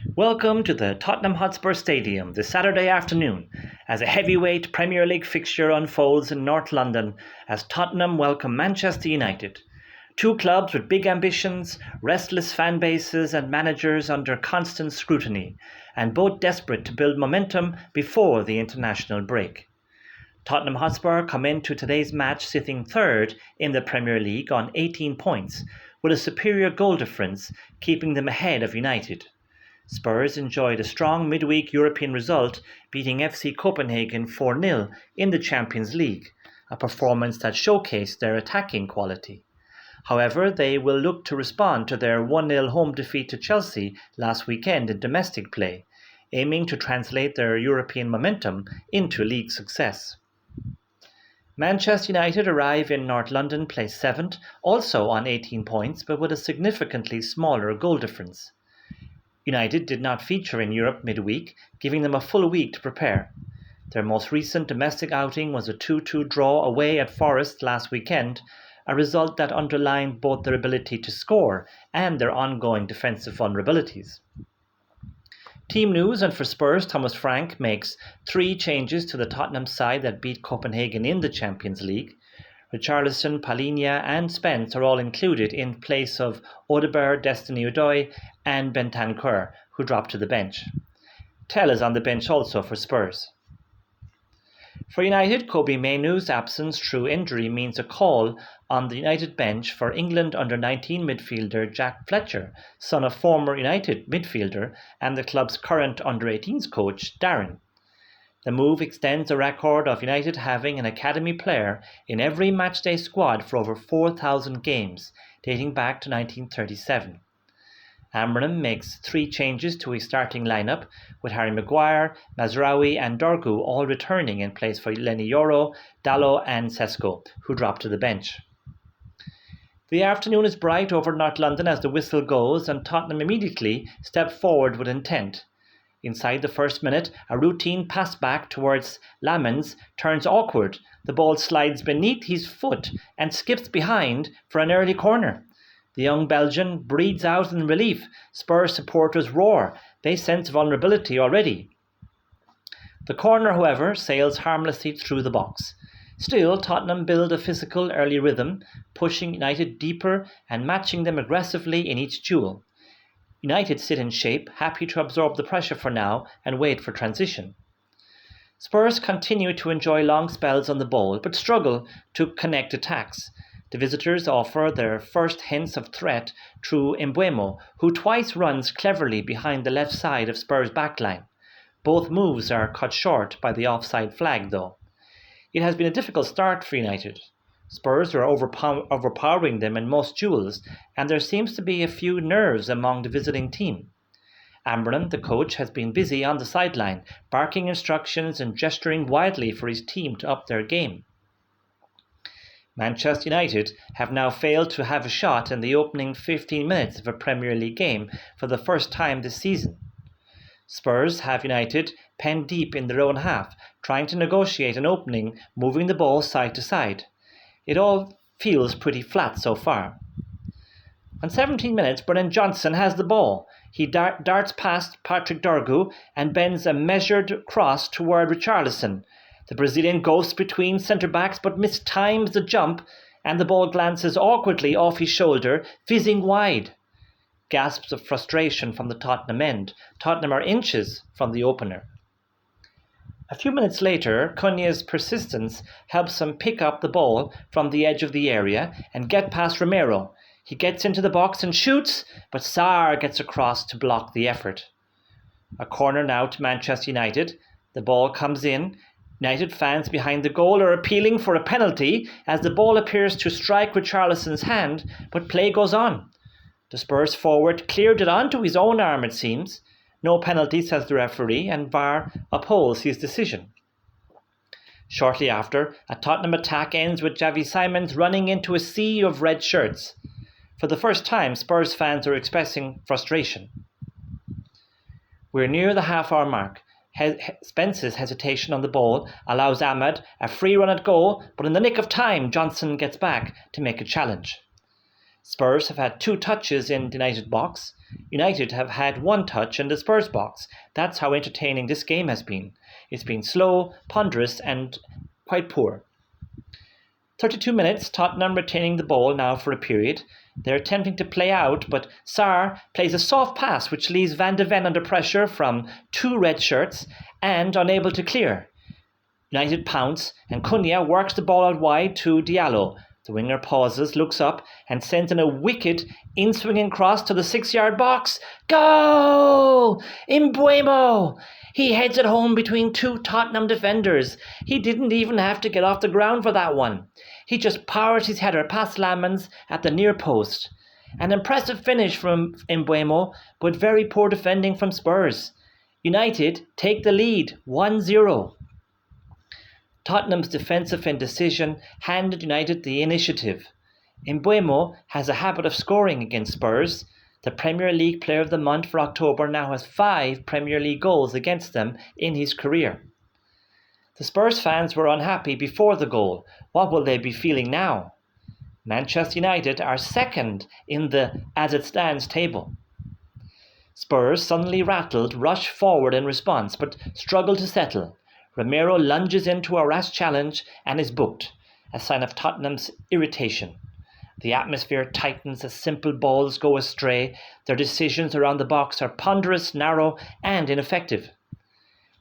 Welcome to the Tottenham Hotspur Stadium this Saturday afternoon as a heavyweight Premier League fixture unfolds in North London as Tottenham welcome Manchester United. Two clubs with big ambitions, restless fan bases and managers under constant scrutiny, and both desperate to build momentum before the international break. Tottenham Hotspur come into today's match sitting third in the Premier League on 18 points, with a superior goal difference keeping them ahead of United. Spurs enjoyed a strong midweek European result, beating FC Copenhagen 4-0 in the Champions League, a performance that showcased their attacking quality. However, they will look to respond to their 1-0 home defeat to Chelsea last weekend in domestic play, aiming to translate their European momentum into league success. Manchester United arrive in North London placed 7th, also on 18 points, but with a significantly smaller goal difference. United did not feature in Europe midweek, giving them a full week to prepare. Their most recent domestic outing was a 2-2 draw away at Forest last weekend, a result that underlined both their ability to score and their ongoing defensive vulnerabilities. Team news, and for Spurs, Thomas Frank makes 3 changes to the Tottenham side that beat Copenhagen in the Champions League. Richarlison, Paulinha and Spence are all included in place of Odobert, Udogie and Bentancur, who dropped to the bench. Tel is on the bench also for Spurs. For United, Kobbie Mainoo's absence through injury means a call on the United bench for England under-19 midfielder Jack Fletcher, son of former United midfielder and the club's current under-18s coach Darren. The move extends a record of United having an academy player in every matchday squad for over 4,000 games, dating back to 1937. Amram makes 3 changes to his starting lineup, with Harry Maguire, Mazraoui and Dorgu all returning in place for Yoro, Dalot and Sesko, who dropped to the bench. The afternoon is bright over North London as the whistle goes, and Tottenham immediately step forward with intent. Inside the first minute, a routine pass back towards Lammens turns awkward. The ball slides beneath his foot and skips behind for an early corner. The young Belgian breathes out in relief. Spurs supporters roar. They sense vulnerability already. The corner, however, sails harmlessly through the box. Still, Tottenham build a physical early rhythm, pushing United deeper and matching them aggressively in each duel. United sit in shape, happy to absorb the pressure for now and wait for transition. Spurs continue to enjoy long spells on the ball, but struggle to connect attacks. The visitors offer their first hints of threat through Mbeumo, who twice runs cleverly behind the left side of Spurs' backline. Both moves are cut short by the offside flag, though. It has been a difficult start for United. Spurs are overpowering them in most duels, and there seems to be a few nerves among the visiting team. Amram, the coach, has been busy on the sideline, barking instructions and gesturing wildly for his team to up their game. Manchester United have now failed to have a shot in the opening 15 minutes of a Premier League game for the first time this season. Spurs have United penned deep in their own half, trying to negotiate an opening, moving the ball side to side. It all feels pretty flat so far. On 17 minutes, Brennan Johnson has the ball. He darts past Patrick Dorgu and bends a measured cross toward Richarlison. The Brazilian ghosts between centre-backs but mistimes the jump, and the ball glances awkwardly off his shoulder, fizzing wide. Gasps of frustration from the Tottenham end. Tottenham are inches from the opener. A few minutes later, Cunha's persistence helps him pick up the ball from the edge of the area and get past Romero. He gets into the box and shoots, but Sarr gets across to block the effort. A corner now to Manchester United. The ball comes in. United fans behind the goal are appealing for a penalty as the ball appears to strike Richarlison's hand, but play goes on. The Spurs forward cleared it onto his own arm, it seems. No penalty, says the referee, and VAR upholds his decision. Shortly after, a Tottenham attack ends with Xavi Simons running into a sea of red shirts. For the first time, Spurs fans are expressing frustration. We're near the half-hour mark. Spence's hesitation on the ball allows Ahmad a free run at goal, but in the nick of time, Johnson gets back to make a challenge. Spurs have had 2 touches in the United box. United have had 1 touch in the Spurs box. That's how entertaining this game has been. It's been slow, ponderous and quite poor. 32 minutes, Tottenham retaining the ball now for a period. They're attempting to play out, but Sarr plays a soft pass which leaves Van de Ven under pressure from 2 red shirts and unable to clear. United pounce and Cunha works the ball out wide to Diallo. The winger pauses, looks up and sends in a wicked in-swinging cross to the 6-yard box. Goal! Mbeumo! He heads it home between 2 Tottenham defenders. He didn't even have to get off the ground for that one. He just powers his header past Lammens at the near post. An impressive finish from Mbeumo, but very poor defending from Spurs. United take the lead 1-0. Tottenham's defensive indecision handed United the initiative. Mbeumo has a habit of scoring against Spurs. The Premier League Player of the Month for October now has 5 Premier League goals against them in his career. The Spurs fans were unhappy before the goal. What will they be feeling now? Manchester United are second in the as it stands table. Spurs, suddenly rattled, rush forward in response but struggle to settle. Romero lunges into a rash challenge and is booked, a sign of Tottenham's irritation. The atmosphere tightens as simple balls go astray. Their decisions around the box are ponderous, narrow and ineffective.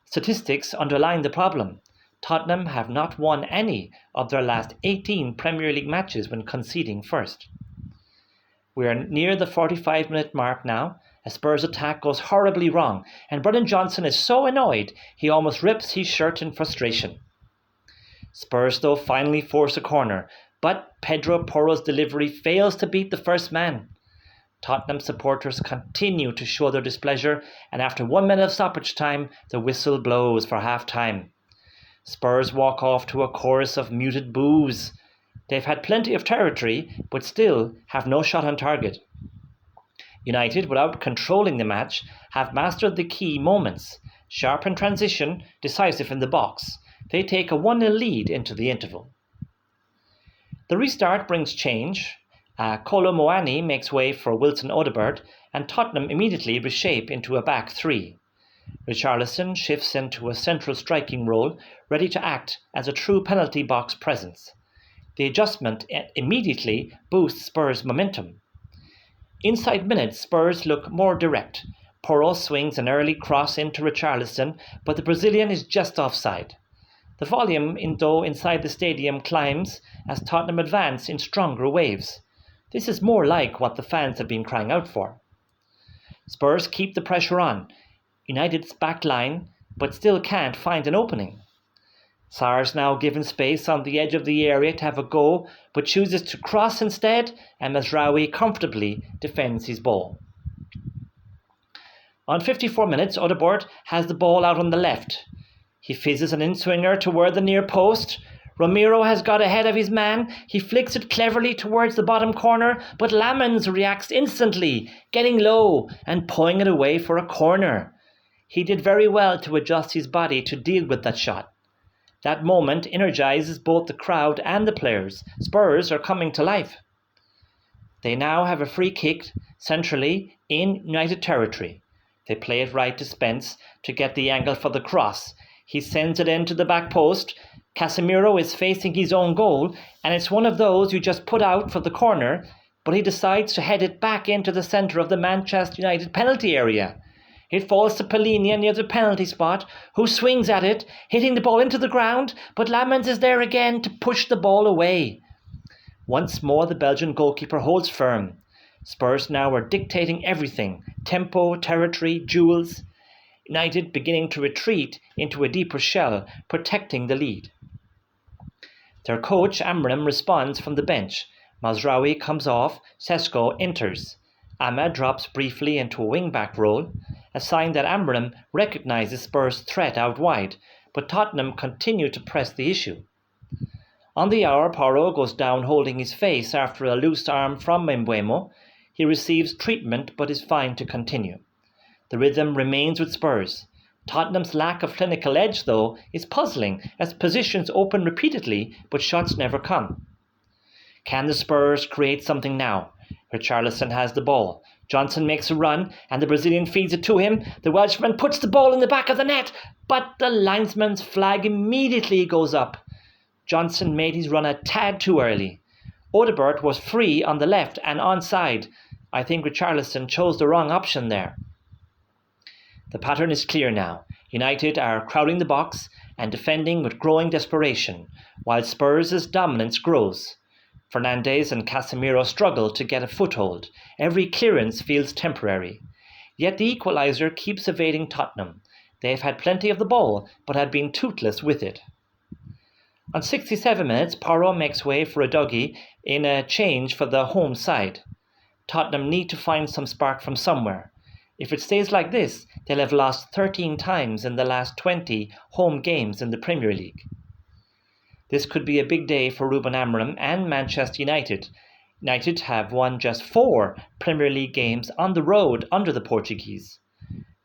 Statistics underline the problem. Tottenham have not won any of their last 18 Premier League matches when conceding first. We are near the 45-minute mark now. A Spurs attack goes horribly wrong and Brennan Johnson is so annoyed he almost rips his shirt in frustration. Spurs though finally force a corner, but Pedro Porro's delivery fails to beat the first man. Tottenham supporters continue to show their displeasure and after 1 minute of stoppage time, the whistle blows for half-time. Spurs walk off to a chorus of muted boos. They've had plenty of territory, but still have no shot on target. United, without controlling the match, have mastered the key moments. Sharp in transition, decisive in the box. They take a 1-0 lead into the interval. The restart brings change. Kolo Muani makes way for Wilson Odobert, and Tottenham immediately reshape into a back 3. Richarlison shifts into a central striking role, ready to act as a true penalty box presence. The adjustment immediately boosts Spurs' momentum. Inside minutes, Spurs look more direct. Porro swings an early cross into Richarlison, but the Brazilian is just offside. The volume inside the stadium climbs as Tottenham advance in stronger waves. This is more like what the fans have been crying out for. Spurs keep the pressure on. United's back line, but still can't find an opening. Sarr's now given space on the edge of the area to have a go, but chooses to cross instead, and Mazraoui comfortably defends his ball. On 54 minutes, Odobert has the ball out on the left. He fizzes an in-swinger toward the near post. Romero has got ahead of his man. He flicks it cleverly towards the bottom corner, but Lammens reacts instantly, getting low and pulling it away for a corner. He did very well to adjust his body to deal with that shot. That moment energizes both the crowd and the players. Spurs are coming to life. They now have a free kick centrally in United territory. They play it right to Spence to get the angle for the cross. He sends it into the back post. Casemiro is facing his own goal, and it's one of those you just put out for the corner, but he decides to head it back into the centre of the Manchester United penalty area. It falls to Paulinha near the penalty spot, who swings at it, hitting the ball into the ground, but Lammens is there again to push the ball away. Once more the Belgian goalkeeper holds firm. Spurs now are dictating everything: tempo, territory, duels. United beginning to retreat into a deeper shell, protecting the lead. Their coach, Amram, responds from the bench. Mazraoui comes off, Sesko enters. Ahmed drops briefly into a wing-back role, a sign that Amram recognises Spurs' threat out wide, but Tottenham continue to press the issue. On the hour, Porro goes down holding his face after a loose arm from Mbeumo. He receives treatment but is fine to continue. The rhythm remains with Spurs. Tottenham's lack of clinical edge, though, is puzzling as positions open repeatedly but shots never come. Can the Spurs create something now? Richarlison has the ball. Johnson makes a run and the Brazilian feeds it to him. The Welshman puts the ball in the back of the net, but the linesman's flag immediately goes up. Johnson made his run a tad too early. Odobert was free on the left and onside. I think Richarlison chose the wrong option there. The pattern is clear now. United are crowding the box and defending with growing desperation, while Spurs' dominance grows. Fernandes and Casemiro struggle to get a foothold. Every clearance feels temporary. Yet the equaliser keeps evading Tottenham. They've had plenty of the ball, but had been toothless with it. On 67 minutes, Porro makes way for Udogie in a change for the home side. Tottenham need to find some spark from somewhere. If it stays like this, they'll have lost 13 times in the last 20 home games in the Premier League. This could be a big day for Ruben Amorim and Manchester United. United have won just 4 Premier League games on the road under the Portuguese.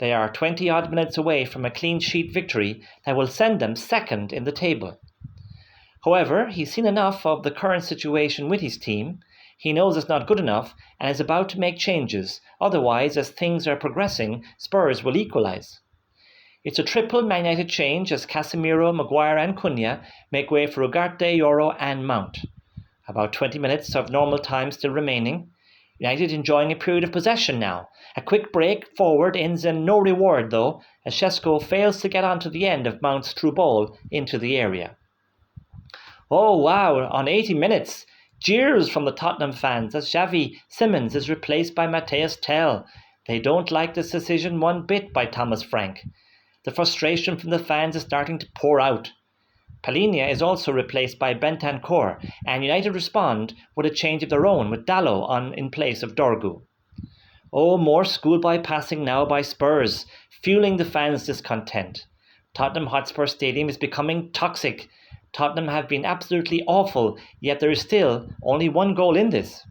They are 20-odd minutes away from a clean sheet victory that will send them second in the table. However, he's seen enough of the current situation with his team. He knows it's not good enough and is about to make changes. Otherwise, as things are progressing, Spurs will equalise. It's a triple Man United change as Casemiro, Maguire and Cunha make way for Ugarte, Yoro and Mount. About 20 minutes of normal time still remaining. United enjoying a period of possession now. A quick break forward ends in no reward though, as Šeško fails to get onto the end of Mount's through ball into the area. Oh wow, on 80 minutes, jeers from the Tottenham fans as Xavi Simons is replaced by Mathys Tel. They don't like this decision one bit by Thomas Frank. The frustration from the fans is starting to pour out. Paulinha is also replaced by Bentancur, and United respond with a change of their own with Dalot in place of Dorgu. Oh, more schoolboy passing now by Spurs, fueling the fans' discontent. Tottenham Hotspur Stadium is becoming toxic. Tottenham have been absolutely awful, yet there is still only one goal in this.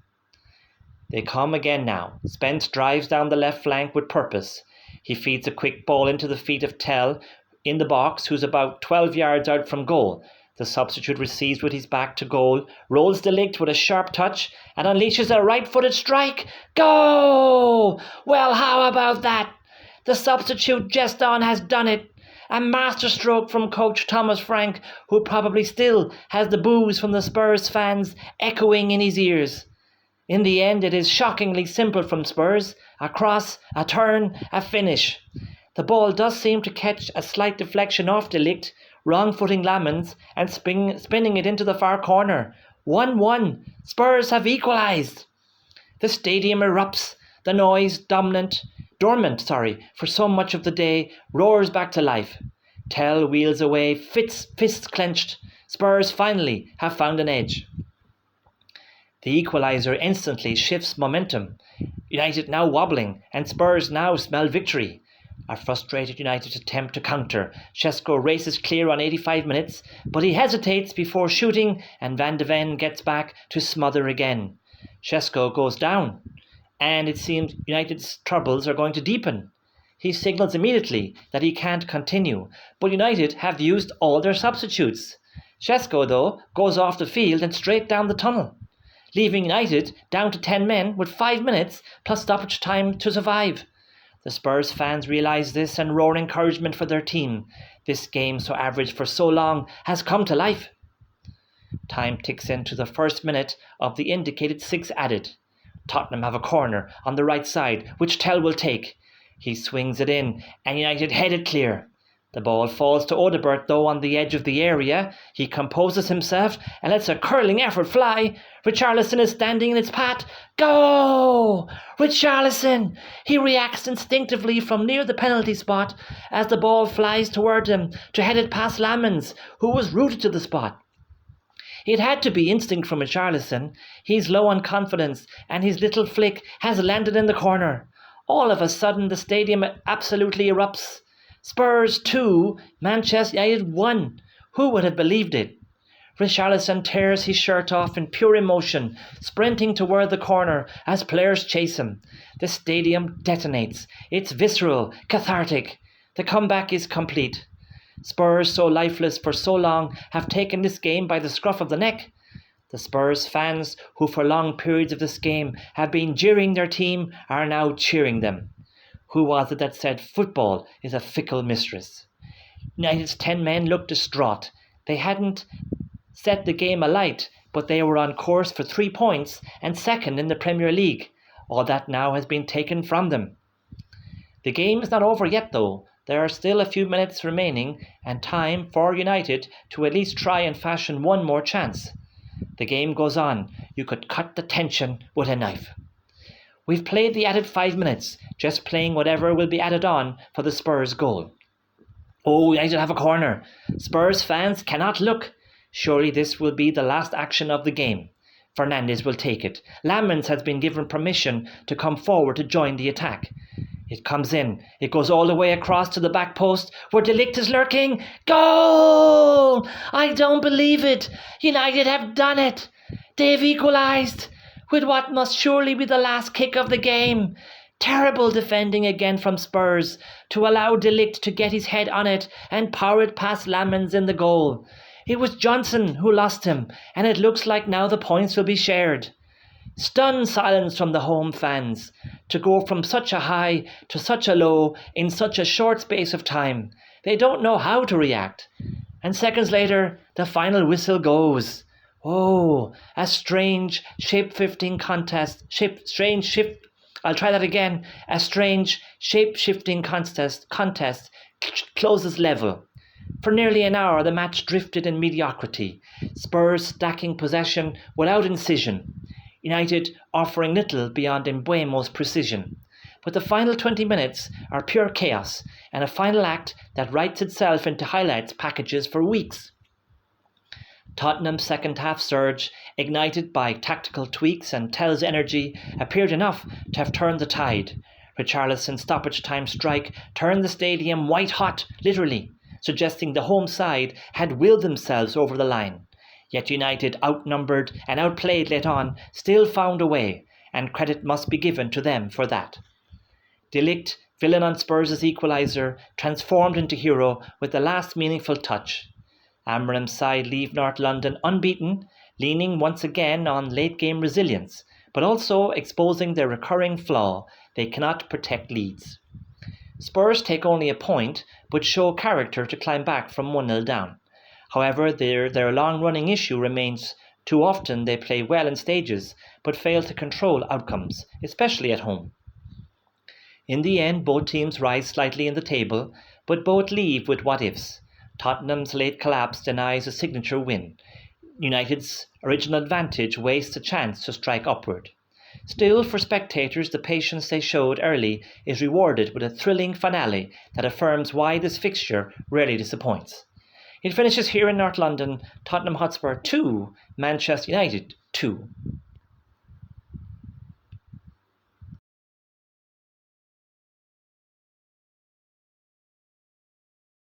They come again now. Spence drives down the left flank with purpose. He feeds a quick ball into the feet of Tel in the box, who's about 12 yards out from goal. The substitute receives with his back to goal, rolls the Ligt with a sharp touch and unleashes a right-footed strike. Go! Well, how about that? The substitute Geston has done it. A masterstroke from coach Thomas Frank, who probably still has the boos from the Spurs fans echoing in his ears. In the end, it is shockingly simple from Spurs. A cross, a turn, a finish. The ball does seem to catch a slight deflection off the Ligt, wrong-footing Lammens and spinning it into the far corner. 1-1. Spurs have equalised. The stadium erupts. The noise, dormant, for so much of the day, roars back to life. Tel wheels away, fists clenched. Spurs finally have found an edge. The equaliser instantly shifts momentum. United now wobbling, and Spurs now smell victory. A frustrated United attempt to counter. Šeško races clear on 85 minutes, but he hesitates before shooting, and Van de Ven gets back to smother again. Šeško goes down, and it seems United's troubles are going to deepen. He signals immediately that he can't continue, but United have used all their substitutes. Šeško, though, goes off the field and straight down the tunnel, leaving United down to 10 men with 5 minutes plus stoppage time to survive. The Spurs fans realise this and roar encouragement for their team. This game, so average for so long, has come to life. Time ticks into the first minute of the indicated 6 added. Tottenham have a corner on the right side, which Tel will take. He swings it in, and United head it clear. The ball falls to Odobert, though, on the edge of the area. He composes himself and lets a curling effort fly. Richarlison is standing in its path. Go! Richarlison! He reacts instinctively from near the penalty spot as the ball flies toward him to head it past Lammens, who was rooted to the spot. It had to be instinct from Richarlison. He's low on confidence, and his little flick has landed in the corner. All of a sudden, the stadium absolutely erupts. Spurs 2, Manchester United 1. Who would have believed it? Richarlison tears his shirt off in pure emotion, sprinting toward the corner as players chase him. The stadium detonates. It's visceral, cathartic. The comeback is complete. Spurs, so lifeless for so long, have taken this game by the scruff of the neck. The Spurs fans, who for long periods of this game have been jeering their team, are now cheering them. Who was it that said football is a fickle mistress? United's 10 men looked distraught. They hadn't set the game alight, but they were on course for 3 points and second in the Premier League. All that now has been taken from them. The game is not over yet though. There are still a few minutes remaining and time for United to at least try and fashion one more chance. The game goes on. You could cut the tension with a knife. We've played the added 5 minutes, just playing whatever will be added on for the Spurs goal. Oh, United have a corner. Spurs fans cannot look. Surely this will be the last action of the game. Fernandes will take it. Lammens has been given permission to come forward to join the attack. It comes in. It goes all the way across to the back post where Ligt is lurking. Goal! I don't believe it. United have done it. They've equalised with what must surely be the last kick of the game. Terrible defending again from Spurs to allow Ligt to get his head on it and power it past Lammens in the goal. It was Johnson who lost him, and it looks like now the points will be shared. Stunned silence from the home fans to go from such a high to such a low in such a short space of time. They don't know how to react. And seconds later, the final whistle goes. Oh, a strange shape-shifting contest. A strange shape-shifting contest closes level. For nearly an hour, the match drifted in mediocrity. Spurs stacking possession without incision. United offering little beyond Mbeumo's precision. But the final 20 minutes are pure chaos and a final act that writes itself into highlights packages for weeks. Tottenham's second half surge, ignited by tactical tweaks and Tel's energy, appeared enough to have turned the tide. Richarlison's stoppage time strike turned the stadium white hot, literally, suggesting the home side had willed themselves over the line. Yet United, outnumbered and outplayed late on, still found a way, and credit must be given to them for that. Ligt, villain on Spurs' equaliser, transformed into hero with the last meaningful touch. Amorim's side leave North London unbeaten, leaning once again on late-game resilience, but also exposing their recurring flaw: they cannot protect leads. Spurs take only a point, but show character to climb back from 1-0 down. However, their long-running issue remains. Too often they play well in stages, but fail to control outcomes, especially at home. In the end, both teams rise slightly in the table, but both leave with what-ifs. Tottenham's late collapse denies a signature win. United's original advantage wastes a chance to strike upward. Still, for spectators, the patience they showed early is rewarded with a thrilling finale that affirms why this fixture rarely disappoints. It finishes here in North London, Tottenham Hotspur 2, Manchester United 2.